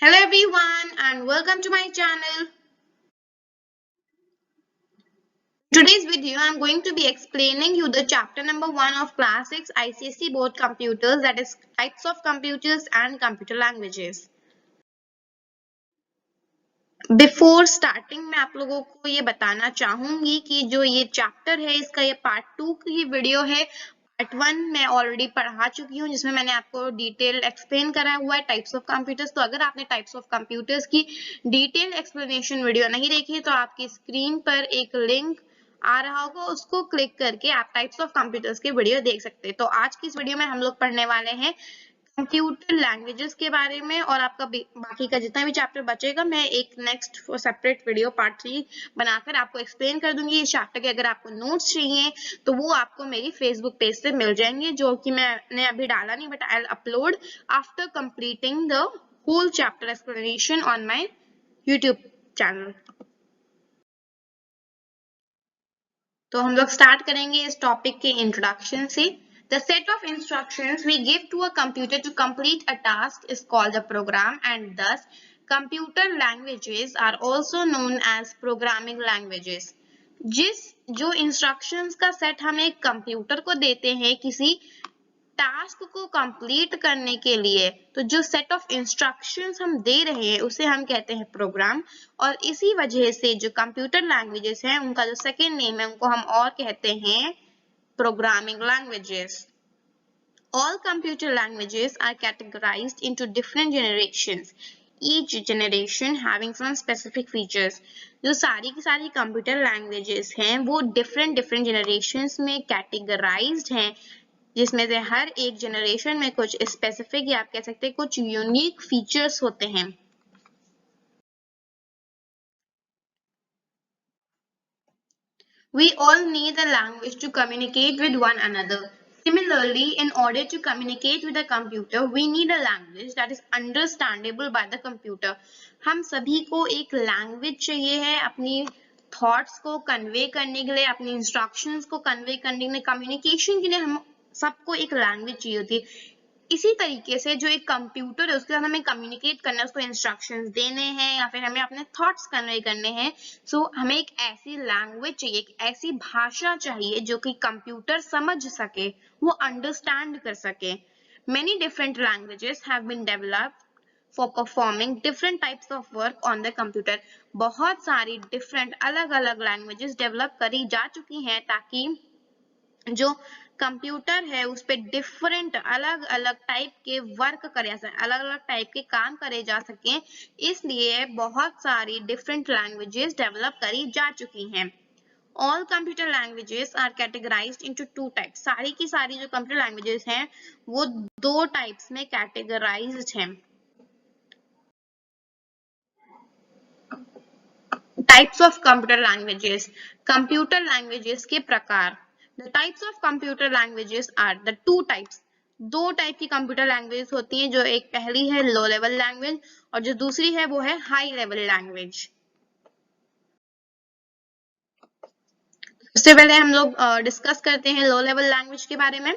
Hello everyone and welcome to my channel. In today's video I am going to be explaining you the chapter number 1 of class 6 ICSE board computers, that is types of computers and computer languages. Before starting मैं आप लोगों को ये बताना चाहूंगी कि जो ये चैप्टर है इसका ये पार्ट 2 की वीडियो है। पार्ट 1 मैं ऑलरेडी पढ़ा चुकी हूँ जिसमें मैंने आपको डिटेल एक्सप्लेन कराया हुआ है टाइप्स ऑफ कंप्यूटर्स। तो अगर आपने टाइप्स ऑफ कंप्यूटर्स की डिटेल एक्सप्लेनेशन वीडियो नहीं देखी तो आपकी स्क्रीन पर एक लिंक आ रहा होगा, उसको क्लिक करके आप टाइप्स ऑफ कंप्यूटर्स की वीडियो देख सकते हैं। तो आज की इस वीडियो में हम लोग पढ़ने वाले हैं कंप्यूटर लैंग्वेजेस के बारे में, और आपका बाकी का जितना भी चैप्टर बचेगा मैं एक नेक्स्ट सेपरेट वीडियो पार्ट 3 बनाकर आपको एक्सप्लेन कर दूंगी। इस चैप्टर के अगर आपको नोट्स चाहिए तो वो आपको मेरी फेसबुक पेज से मिल जाएंगे, जो कि मैंने अभी डाला नहीं, but I will upload after completing the whole chapter explanation on my YouTube channel. तो हम लोग स्टार्ट करेंगे इस टॉपिक के इंट्रोडक्शन से। The set of instructions we give to a computer to complete a task is called a program, and thus computer languages are also known as programming languages. जो instructions का set हम एक computer को देते हैं किसी task को complete करने के लिए, तो जो सेट ऑफ इंस्ट्रक्शंस हम दे रहे हैं उसे हम कहते हैं प्रोग्राम। और इसी वजह से जो कंप्यूटर लैंग्वेजेस हैं उनका जो सेकेंड नेम है उनको हम और कहते हैं programming languages. All computer languages are categorized into different generations, each generation having some specific features. जो सारी की सारी कंप्यूटर लैंग्वेजेस हैं वो डिफरेंट generations में categorized हैं, जिसमें से हर एक जनरेशन में कुछ स्पेसिफिक या आप कह सकते हैं कुछ यूनिक फीचर्स होते हैं। We all need a language to communicate with one another. Similarly, in order to communicate with a computer, we need a language that is understandable by the computer. हम सभी को एक लैंग्वेज चाहिए है अपनी thoughts को कन्वे करने के लिए, अपनी इंस्ट्रक्शंस को कन्वे करने के लिए, कम्युनिकेशन के लिए हम सबको एक लैंग्वेज चाहिए होती है। इसी तरीके से जो एक कंप्यूटर है उसके साथ हमें कम्युनिकेट करना है, उसको इंस्ट्रक्शंस देने हैं या फिर हमें अपने थॉट्स कन्वे करने हैं। सो हमें एक ऐसी लैंग्वेज चाहिए, एक ऐसी भाषा चाहिए जो कि कंप्यूटर समझ सके, वो अंडरस्टैंड कर सके। Many different languages have been developed for performing different types of work on the computer. बहुत सारी डिफरेंट अलग अलग लैंग्वेजेस डेवलप करी जा चुकी हैं ताकि जो कंप्यूटर है उस पे डिफरेंट अलग अलग टाइप के वर्क करे जा सके, अलग अलग टाइप के काम करे जा सके, इसलिए बहुत सारी डिफरेंट लैंग्वेजेस डेवलप करी जा चुकी हैं। All computer languages are categorized into two types. सारी की सारी जो कंप्यूटर लैंग्वेजेस हैं वो दो टाइप्स में कैटेगराइज्ड हैं। Types of computer languages, computer languages के प्रकार। The types of computer languages are the two types. दो टाइप की कंप्यूटर लैंग्वेज होती हैं, जो एक पहली है लो लेवल लैंग्वेज और जो दूसरी है वो है हाई लेवल लैंग्वेज। सबसे पहले हम लोग डिस्कस करते हैं लो लेवल लैंग्वेज के बारे में।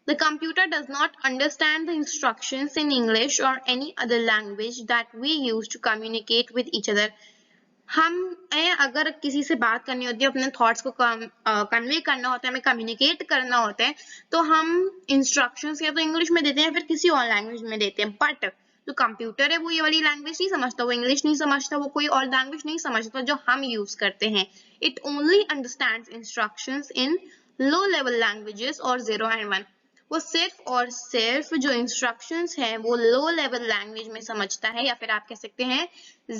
The computer does not understand the instructions in English or any other language that we use to communicate with each other. हमें अगर किसी से बात करनी होती है, अपने थॉट्स को कन्वे करना होता है, हमें कम्युनिकेट करना होता है, तो हम इंस्ट्रक्शंस या तो इंग्लिश में देते हैं फिर किसी और लैंग्वेज में देते हैं। बट जो कंप्यूटर है वो ये वाली लैंग्वेज नहीं समझता, वो इंग्लिश नहीं समझता, वो कोई और लैंग्वेज नहीं समझता जो हम यूज करते हैं। It only understands instructions in low level languages और 0 and 1। वो सिर्फ और सिर्फ जो इंस्ट्रक्शंस हैं वो लो लेवल लैंग्वेज में समझता है, या फिर आप कह सकते हैं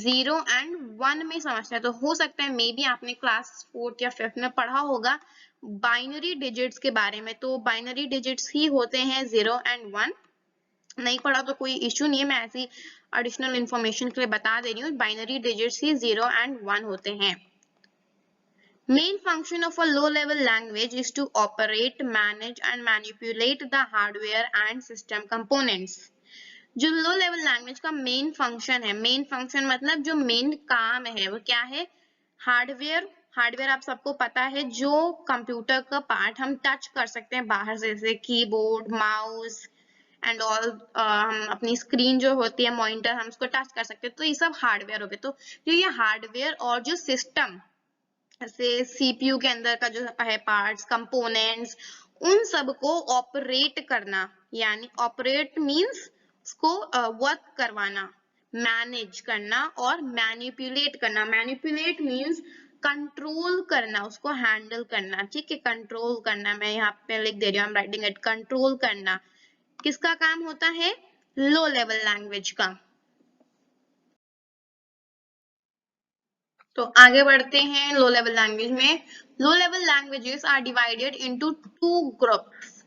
0 and 1 में समझता है। तो हो सकता है मे बी आपने क्लास 4th या 5th में पढ़ा होगा बाइनरी डिजिट्स के बारे में, तो बाइनरी डिजिट्स ही होते हैं 0 and 1। नहीं पढ़ा तो कोई इश्यू नहीं है, मैं ऐसी एडिशनल इंफॉर्मेशन के लिए बता दे रही हूँ, बाइनरी डिजिट्स ही 0 and 1 होते हैं। Main function of a low-level language is to operate, manage and manipulate the hardware and system components. जो लो लेवल लैंग्वेज का मेन फंक्शन है, मेन फंक्शन मतलब जो मेन काम है वो क्या है? हार्डवेयर। हार्डवेयर आप सबको पता है, जो कंप्यूटर का पार्ट हम टच कर सकते हैं बाहर से, जैसे कीबोर्ड, माउस एंड ऑल, हम अपनी स्क्रीन जो होती है मॉनिटर हम उसको टच कर सकते हैं, तो ये सब हार्डवेयर हो गए। तो जो ये हार्डवेयर और जो सिस्टम जैसे सीपीयू के अंदर का जो है पार्ट्स, कंपोनेंट्स, उन सब को ऑपरेट करना, यानी ऑपरेट मींस उसको वर्क करवाना, मैनेज करना और मैनिपुलेट करना। मैनिपुलेट मींस कंट्रोल करना, उसको हैंडल करना, ठीक है, कंट्रोल करना। मैं यहाँ पे लिख दे रही हूँ, I am writing it, control करना किसका काम होता है? लो लेवल लैंग्वेज का। तो आगे बढ़ते हैं लो लेवल लैंग्वेज में। Low level languages are divided into two groups,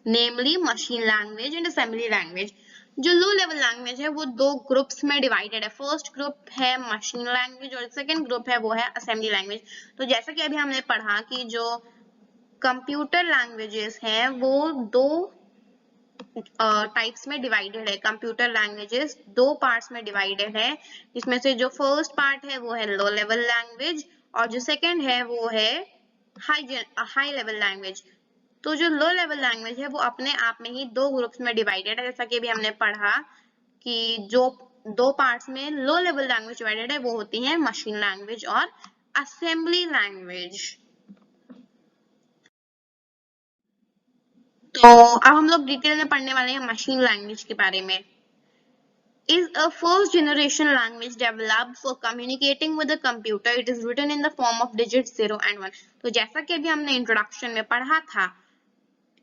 namely machine language and assembly language. जो लो लेवल लैंग्वेज है वो दो ग्रुप्स में डिवाइडेड है। फर्स्ट ग्रुप है मशीन लैंग्वेज और सेकंड ग्रुप है वो है असेंबली लैंग्वेज। तो जैसा कि अभी हमने पढ़ा कि जो कंप्यूटर लैंग्वेजेस हैं वो दो टाइप्स में डिवाइडेड है। कंप्यूटर लैंग्वेजेस दो पार्ट्स में डिवाइडेड है, जिसमें से जो फर्स्ट पार्ट है वो है लो लेवल लैंग्वेज और जो सेकंड है वो है हाई लेवल लैंग्वेज। तो जो लो लेवल लैंग्वेज है वो अपने आप में ही दो ग्रुप्स में डिवाइडेड है। जैसा कि अभी हमने पढ़ा कि जो दो पार्ट्स में लो लेवल लैंग्वेज डिवाइडेड है वो होती है मशीन लैंग्वेज और असेंबली लैंग्वेज। तो अब हम लोग डिटेल में पढ़ने वाले हैं मशीन लैंग्वेज के बारे में। Is a first generation language developed for communicating with the computer. It is written in the form of digits 0 and 1. तो जैसा कि अभी हमने इंट्रोडक्शन में पढ़ा था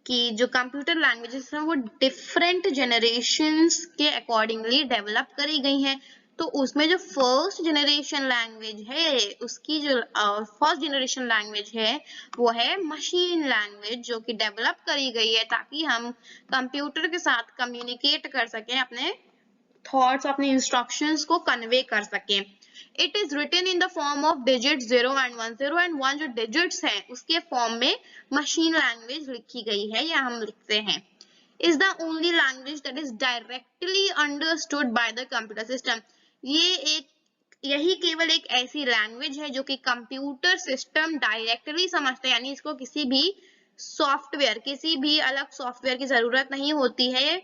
कि जो कंप्यूटर लैंग्वेजेस हैं वो डिफरेंट जनरेशंस के अकॉर्डिंगली डेवलप करी गई हैं। तो उसमें जो फर्स्ट जनरेशन लैंग्वेज है उसकी जो फर्स्ट जनरेशन लैंग्वेज है वो है मशीन लैंग्वेज, जो कि डेवलप करी गई है ताकि हम कंप्यूटर के साथ कम्युनिकेट कर सकें, अपने थॉट्स, अपने इंस्ट्रक्शंस को कन्वे कर सकें। It is written in the form of digit 0 and 1। 0 and 1 जो डिजिट्स हैं उसके फॉर्म में मशीन लैंग्वेज लिखी गई है या हम लिखते हैं। Is the only language that is directly understood by the computer system. यही केवल एक ऐसी लैंग्वेज है जो कि कंप्यूटर सिस्टम डायरेक्टली समझते हैं, यानी इसको किसी भी सॉफ्टवेयर, किसी भी अलग सॉफ्टवेयर की जरूरत नहीं होती है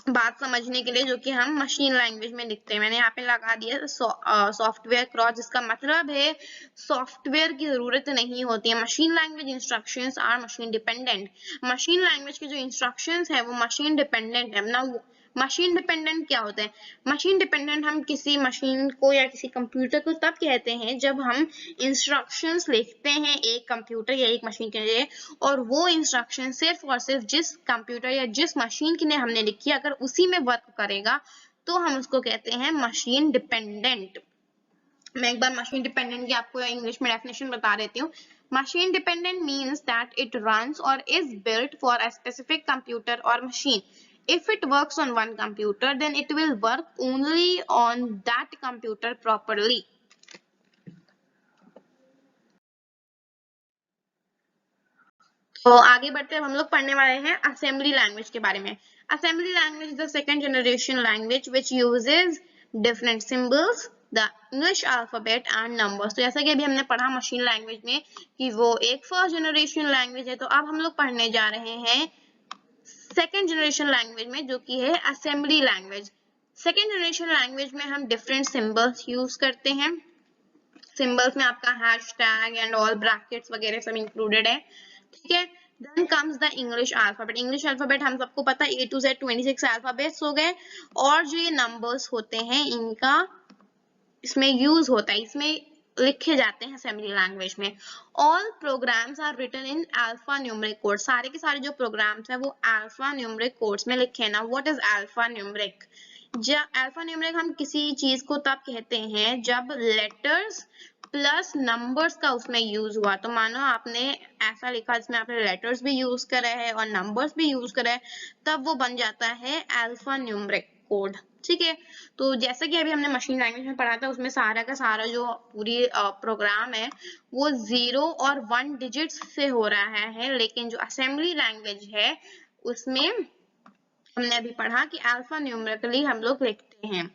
बात समझने के लिए, जो कि हम मशीन लैंग्वेज में लिखते हैं। मैंने यहाँ पे लगा दिया सॉफ्टवेयर क्रॉस, जिसका मतलब है सॉफ्टवेयर की जरूरत नहीं होती है। Machine language instructions are machine dependent. Machine language के जो इंस्ट्रक्शंस है वो मशीन डिपेंडेंट है ना। मशीन डिपेंडेंट क्या होता है? मशीन डिपेंडेंट हम किसी मशीन को या किसी कंप्यूटर को तब कहते हैं जब हम इंस्ट्रक्शंस लिखते हैं एक कंप्यूटर या एक मशीन के लिए, और वो इंस्ट्रक्शन सिर्फ और सिर्फ जिस कंप्यूटर या जिस मशीन के लिए हमने लिखी है अगर उसी में वर्क करेगा तो हम उसको कहते हैं मशीन डिपेंडेंट। मैं एक बार मशीन डिपेंडेंट की आपको इंग्लिश में डेफिनेशन बता देती हूँ। Machine dependent means that it runs और is built for a specific computer or machine. If it works on one computer, then it will work only on that computer properly. तो आगे बढ़ते हैं, हम लोग पढ़ने वाले हैं असेंबली लैंग्वेज के बारे में। Assembly language is the second generation language which uses different symbols, the English alphabet and numbers. तो जैसा कि अभी हमने पढ़ा मशीन लैंग्वेज में कि वो एक फर्स्ट जनरेशन लैंग्वेज है, तो अब हम लोग पढ़ने जा रहे हैं सेकेंड जनरेशन लैंग्वेज में, जो कि है assembly language. Second generation language में हम डिफरेंट सिंबल्स यूज करते हैं। सिंबल्स में आपका hash tag and all brackets वगैरह सब इंक्लूडेड है, ठीक है। Then comes the English alphabet. English alphabet हम सबको पता है A to Z 26 अल्फाबेट्स हो गए, और जो ये नंबर्स होते हैं इनका इसमें यूज होता है, इसमें लिखे जाते हैं असेंबली लैंग्वेज में। All programs are written in alphanumeric code. सारे के सारे जो प्रोग्राम्स हैं वो अल्फा न्यूमेरिक कोड्स में लिखे ना। What is alpha numeric? जब अल्फा न्यूमेरिक हम किसी चीज को तब कहते हैं जब लेटर्स प्लस नंबर्स का उसमें यूज हुआ। तो मानो आपने ऐसा लिखा जिसमें आपने लेटर्स भी यूज करा है और नंबर्स भी यूज करा है, तब वो बन जाता है अल्फा न्यूमेरिक कोड, ठीक है। तो जैसे कि अभी हमने मशीन लैंग्वेज में पढ़ा था उसमें सारा का सारा जो पूरी प्रोग्राम है वो 0 और 1 डिजिट्स से हो रहा है, लेकिन जो असेंबली लैंग्वेज है उसमें हमने अभी पढ़ा कि अल्फा न्यूमेरिकली हम लोग लिखते हैं।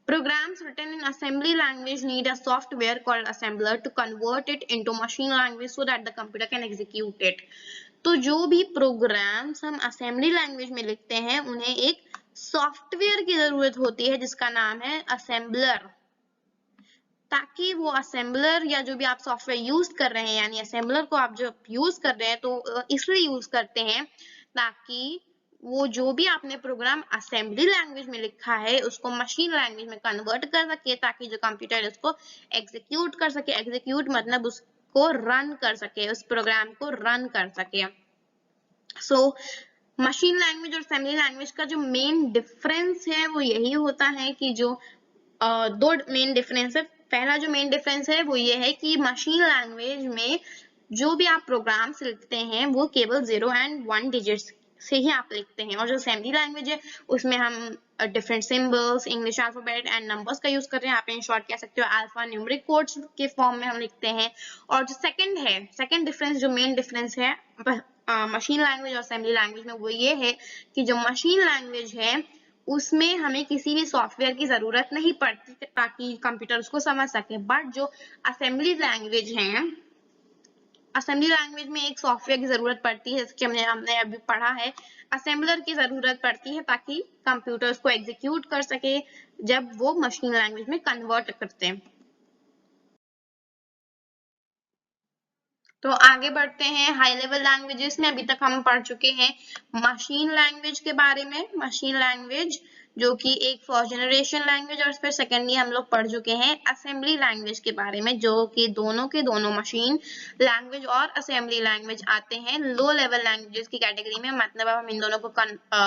Programs written in assembly language need a software called assembler to convert it into machine language so that the computer can execute it. तो जो भी प्रोग्राम्स हम असेंबली लैंग्वेज में लिखते हैं उन्हें एक सॉफ्टवेयर की जरूरत होती है जिसका नाम है असेंबलर, ताकि वो असेंबलर या जो भी आप सॉफ्टवेयर यूज कर रहे हैं, यानी असेंबलर को आप जो यूज कर रहे हैं तो इसलिए यूज करते हैं ताकि वो जो भी आपने प्रोग्राम असेंबली लैंग्वेज में लिखा है उसको मशीन लैंग्वेज में कन्वर्ट कर सके, ताकि जो कंप्यूटर उसको एग्जीक्यूट कर सके। एग्जीक्यूट मतलब उसको रन कर सके, उस प्रोग्राम को रन कर सके। मशीन लैंग्वेज और असेंबली लैंग्वेज का जो मेन डिफरेंस है वो यही होता है कि जो दो मेन डिफरेंस है। पहला जो मेन डिफरेंस है वो ये है कि मशीन लैंग्वेज में जो भी आप प्रोग्राम्स लिखते हैं वो केवल 0 एंड 1 डिजिट्स से ही आप लिखते हैं, और जो असेंबली लैंग्वेज है उसमें हम different symbols, English alphabet and numbers का यूज कर रहे हैं। आप इन शॉर्ट कह सकते हो अल्फा न्यूमेरिक कोड्स के फॉर्म में हम लिखते हैं। और जो सेकंड डिफरेंस, जो मेन डिफरेंस है मशीन लैंग्वेज और असेंबली लैंग्वेज में, वो ये है कि जो मशीन लैंग्वेज है उसमें हमें किसी भी सॉफ्टवेयर की जरूरत नहीं पड़ती ताकि कंप्यूटर उसको समझ सके। बट जो असेंबली लैंग्वेज है, असेंबली लैंग्वेज में एक सॉफ्टवेयर की जरूरत पड़ती है, जैसे कि हमने अभी पढ़ा है, असेंबलर की जरूरत पड़ती है ताकि कंप्यूटर उसको एग्जीक्यूट कर सके जब वो मशीन लैंग्वेज में कन्वर्ट करते हैं। तो आगे बढ़ते हैं हाई लेवल लैंग्वेजेस में। अभी तक हम पढ़ चुके हैं मशीन लैंग्वेज के बारे में। मशीन लैंग्वेज जो कि एक फर्स्ट जनरेशन लैंग्वेज, और फिर सेकेंडली हम लोग पढ़ चुके हैं असेंबली लैंग्वेज के बारे में, जो कि दोनों के दोनों मशीन लैंग्वेज और असेंबली लैंग्वेज आते हैं लो लेवल लैंग्वेजेस की कैटेगरी में। मतलब अब हम इन दोनों को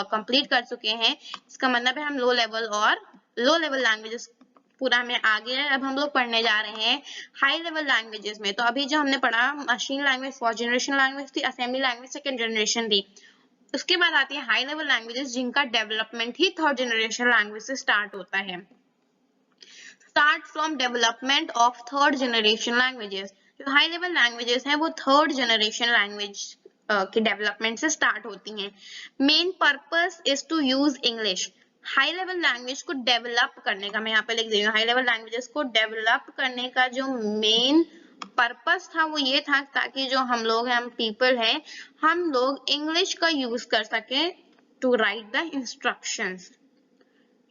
कंप्लीट कर चुके हैं। इसका मतलब है हम लो लेवल लैंग्वेजेस पूरा हमें आ गया है। अब हम लोग पढ़ने जा रहे हैं हाई लेवल लैंग्वेजेस में। तो अभी जो हमने पढ़ा machine language first generation language थी, असेंबली लैंग्वेज सेकंड जनरेशन थी। उसके बाद आती है हाई लेवल लैंग्वेजेस जिनका डेवलपमेंट ही थर्ड जनरेशन लैंग्वेज से स्टार्ट होता है। Start from development of third generation languages. जो हाई लेवल लैंग्वेजेस हैं वो थर्ड जनरेशन लैंग्वेज की डेवलपमेंट से स्टार्ट होती हैं। Main purpose is to use English. High level language को डेवलप करने का, मैं यहाँ पे लिख दे रही हूँ, हाई लेवल लैंग्वेजेस को डेवलप करने का जो मेन पर्पस था वो ये था ताकि जो हम लोग हैं, हम पीपल हैं, हम लोग इंग्लिश का यूज कर सके to write the instructions.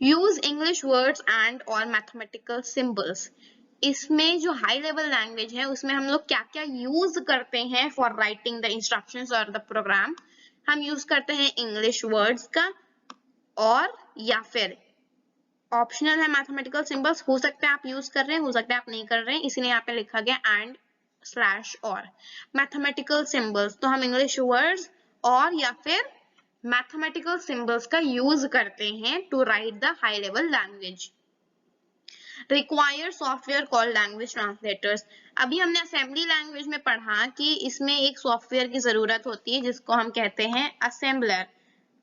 Use English words and और मैथमेटिकल सिंबल्स। इसमें जो हाई लेवल लैंग्वेज है उसमें हम लोग क्या क्या यूज करते हैं फॉर राइटिंग द इंस्ट्रक्शंस और द प्रोग्राम। हम यूज करते हैं इंग्लिश वर्ड्स का, और या फिर ऑप्शनल है मैथमेटिकल सिंबल्स। हो सकता है आप यूज कर रहे हैं, हो सकता है आप नहीं कर रहे हैं, इसीलिए यहाँ पे लिखा गया एंड स्लैश और मैथमेटिकल सिंबल्स। तो हम इंग्लिश वर्ड्स और या फिर मैथमेटिकल सिंबल्स का यूज करते हैं to write the high level language. Require software called language translators. अभी हमने असेंबली लैंग्वेज में पढ़ा कि इसमें एक सॉफ्टवेयर की जरूरत होती है जिसको हम कहते हैं असेंबलर।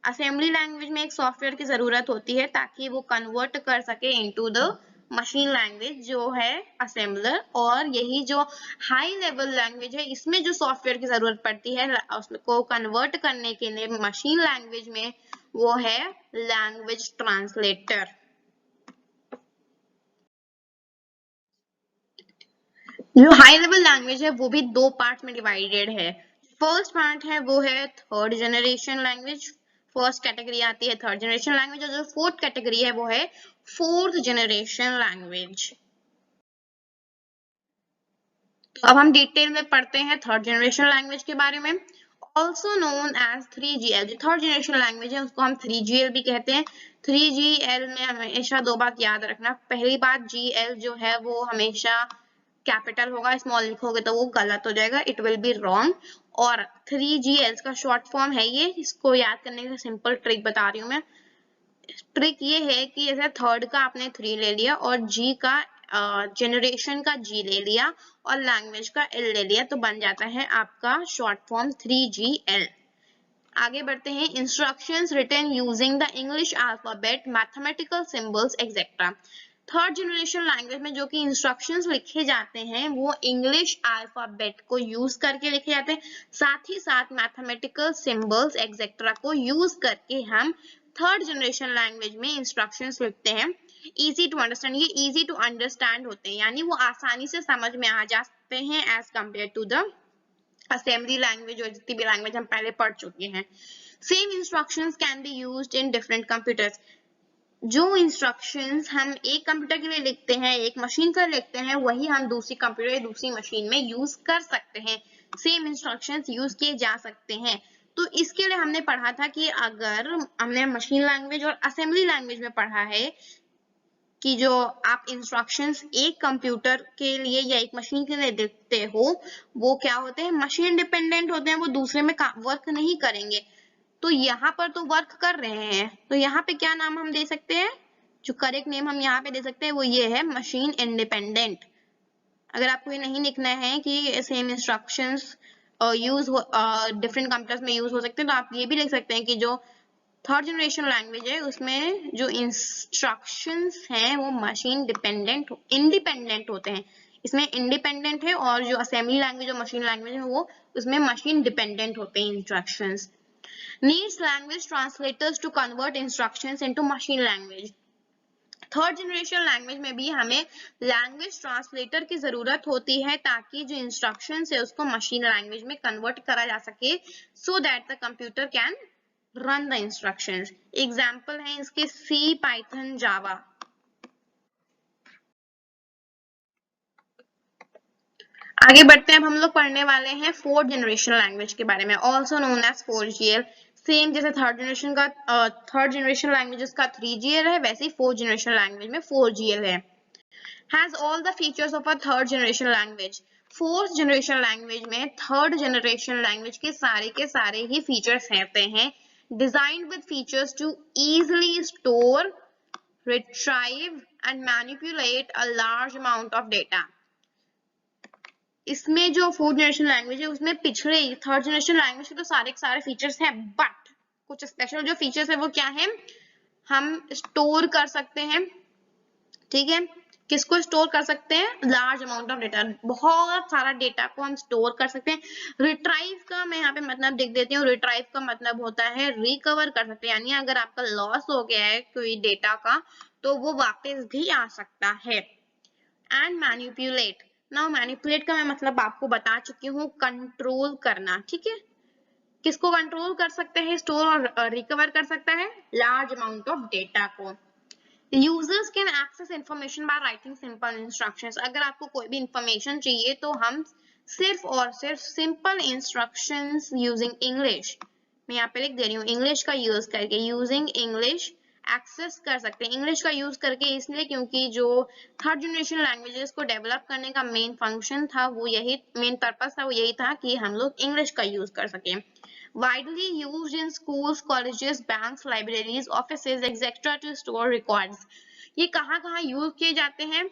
असेंबली लैंग्वेज में एक सॉफ्टवेयर की जरूरत होती है ताकि वो कन्वर्ट कर सके इनटू द मशीन लैंग्वेज जो है असेंबलर। और यही जो हाई लेवल लैंग्वेज है इसमें जो सॉफ्टवेयर की जरूरत पड़ती है उसको कन्वर्ट करने के लिए मशीन लैंग्वेज में, वो है लैंग्वेज ट्रांसलेटर। जो हाई लेवल लैंग्वेज है वो भी दो पार्ट में डिवाइडेड है। फर्स्ट पार्ट है वो है third generation language, first category आती है थर्ड जनरेशन लैंग्वेज, और जो फोर्थ कैटेगरी है वो है फोर्थ जनरेशन लैंग्वेज। तो अब हम डिटेल में पढ़ते हैं थर्ड जनरेशन लैंग्वेज के बारे में। Also known as 3GL। जो थर्ड जनरेशन लैंग्वेज है उसको हम 3GL भी कहते हैं। 3GL में हमेशा दो बात याद रखना। पहली बात, GL जो है वो हमेशा कैपिटल होगा, स्मॉल लिखोगे तो वो गलत हो जाएगा, इट विल बी रॉन्ग। और 3GL का शॉर्ट फॉर्म है ये। इसको याद करने का सिंपल ट्रिक बता रही हूँ मैं। ट्रिक ये है कि जैसे थर्ड का आपने 3 ले लिया और जी का जनरेशन का G ले लिया और लैंग्वेज का L ले लिया, तो बन जाता है आपका शॉर्ट फॉर्म 3GL। आगे बढ़ते हैं। Instructions written using the English alphabet, mathematical symbols etcetera. Third generation language में जो कि इंस्ट्रक्शंस लिखे जाते हैं वो इंग्लिश अल्फाबेट को यूज करके लिखे जाते हैं, साथ ही साथ मैथमेटिकल सिंबल्स एक्सेट्रा को यूज करके हम थर्ड जनरेशन लैंग्वेज में इंस्ट्रक्शंस लिखते हैं। इजी टू अंडरस्टैंड, ये इजी टू अंडरस्टैंड होते हैं, यानी वो आसानी से समझ में आ जाते हैं as compare to the assembly language और जितनी भी लैंग्वेज हम पहले पढ़ चुके हैं। Same instructions can be used in different computers. जो इंस्ट्रक्शंस हम एक कंप्यूटर के लिए लिखते हैं, एक मशीन के लिए लिखते हैं, वही हम दूसरी कंप्यूटर या दूसरी मशीन में यूज कर सकते हैं। सेम इंस्ट्रक्शंस यूज किए जा सकते हैं। तो इसके लिए हमने पढ़ा था कि अगर हमने मशीन लैंग्वेज और असेंबली लैंग्वेज में पढ़ा है कि जो आप इंस्ट्रक्शंस एक कंप्यूटर के लिए या एक मशीन के लिए लिखते हो, वो क्या होते हैं, मशीन डिपेंडेंट होते हैं, वो दूसरे में वर्क नहीं करेंगे। तो यहाँ पर तो वर्क कर रहे हैं, तो यहाँ पे क्या नाम हम दे सकते हैं, जो करेक्ट नेम हम यहाँ पे दे सकते हैं वो ये है, मशीन इंडिपेंडेंट। अगर आपको ये नहीं लिखना है कि same instructions use different computers में यूज हो सकते हैं, तो आप ये भी लिख सकते हैं कि जो थर्ड जनरेशन लैंग्वेज है उसमें जो इंस्ट्रक्शंस हैं वो मशीन डिपेंडेंट इंडिपेंडेंट होते हैं। इसमें इंडिपेंडेंट है, और जो असेंबली लैंग्वेज और मशीन लैंग्वेज है वो उसमें मशीन डिपेंडेंट होते हैं instructions. Needs language translators to convert instructions into machine language. Third generation language में भी हमें लैंग्वेज ट्रांसलेटर की जरूरत होती है ताकि जो इंस्ट्रक्शंस है उसको मशीन लैंग्वेज में कन्वर्ट करा जा सके, so that the computer can run the instructions. Example है इसके सी, पाइथन, जावा। आगे बढ़ते हैं, अब हम लोग पढ़ने वाले हैं फोर्थ जनरेशन लैंग्वेज के बारे में, also known as 4GL। Same जैसे थर्ड जनरेशन लैंग्वेज का 3GL है, वैसे ही फोर्थ जनरेशन लैंग्वेज में 4GL है। Has all the features of a third generation language. Fourth generation language में थर्ड जनरेशन लैंग्वेज के सारे ही फीचर्स रहते हैं। Designed with features to easily store, retrieve and manipulate a large amount of data. इसमें जो fourth generation language है उसमें पिछले थर्ड जनरेशन लैंग्वेज के तो सारे फीचर्स हैं, बट कुछ स्पेशल जो फीचर्स है वो क्या है, हम स्टोर कर सकते हैं। ठीक है, किसको स्टोर कर सकते हैं, लार्ज अमाउंट ऑफ डेटा, बहुत सारा डेटा को हम स्टोर कर सकते हैं। रिट्राइव का मैं यहाँ पे मतलब देख देती हूँ। रिट्राइव का मतलब होता है रिकवर कर सकते हैं, यानी अगर आपका लॉस हो गया है कोई डेटा का तो वो वापस भी आ सकता है। एंड मैनिपुलेट, नाउ मैनिपुलेट का मैं मतलब आपको बता चुकी हूँ, कंट्रोल करना। ठीक है, किसको कंट्रोल कर सकते हैं, स्टोर और रिकवर कर सकता है लार्ज अमाउंट ऑफ डेटा को। Users can access information by writing simple instructions. अगर आपको कोई भी इंफॉर्मेशन चाहिए तो हम सिर्फ और सिर्फ सिंपल इंस्ट्रक्शंस यूजिंग इंग्लिश, मैं यहाँ पे लिख दे रही हूँ, इंग्लिश का यूज करके, यूजिंग इंग्लिश एक्सेस कर सकते हैं। इंग्लिश का यूज करके इसलिए क्योंकि जो थर्ड जनरेशन लैंग्वेजेस को डेवलप करने का मेन फंक्शन था, वो यही मेन पर्पस था, वो यही था कि हम लोग इंग्लिश का यूज कर सकें। Widely used in schools, colleges, banks, libraries, offices, etc. to store records. ये कहाँ यूज किए जाते हैं,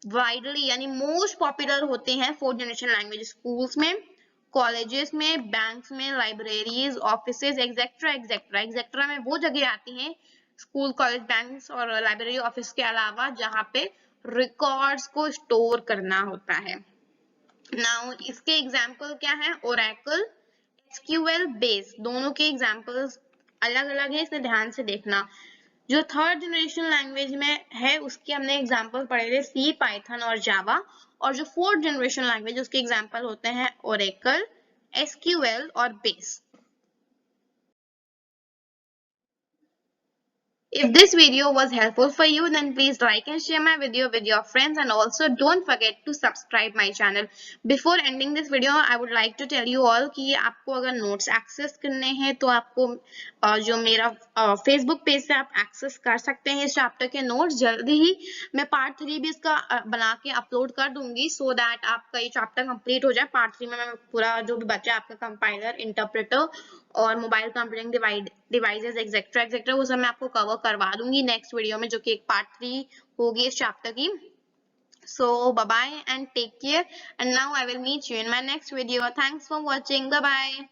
वाइडली यानी मोस्ट पॉपुलर होते हैं फोर्थ जनरेशन लैंग्वेज, स्कूल्स में, कॉलेजेस में, बैंक्स में, libraries, offices, etcetera etcetera. Etcetera में वो जगह आती हैं स्कूल, कॉलेज, बैंक्स और लाइब्रेरी, ऑफिस के अलावा जहाँ पे रिकॉर्ड्स को स्टोर करना होता है। नाउ इसके एग्जाम्पल क्या है, ओरेकल, SQL बेस, दोनों के एग्जाम्पल्स अलग अलग है, इसलिए ध्यान से देखना। जो थर्ड जनरेशन लैंग्वेज में है उसके हमने एग्जाम्पल पढ़े थे सी, पाइथन और जावा, और जो फोर्थ जनरेशन लैंग्वेज उसके एग्जाम्पल होते हैं ओरेकल, SQL और base. If this video was helpful for you, then please like and share my video with your friends, and also don't forget to subscribe my channel. Before ending this video, I would like to tell you all कि आपको अगर notes access करने हैं तो आपको जो मेरा Facebook page से आप access कर सकते हैं इस chapter के notes। जल्दी ही मैं part 3 भी इसका बना के upload कर दूंगी, so that आपका ये chapter complete हो जाए। part 3 में मैं पूरा जो भी बचा आपका compiler, interpreter और mobile computing devices etcetera etcetera वो सब मैं आपको कवर करवा दूंगी नेक्स्ट वीडियो में, जो कि एक पार्ट 3 होगी इस चैप्टर की। So bye bye and take care, and now I will meet you in my next video. Thanks for watching, bye bye.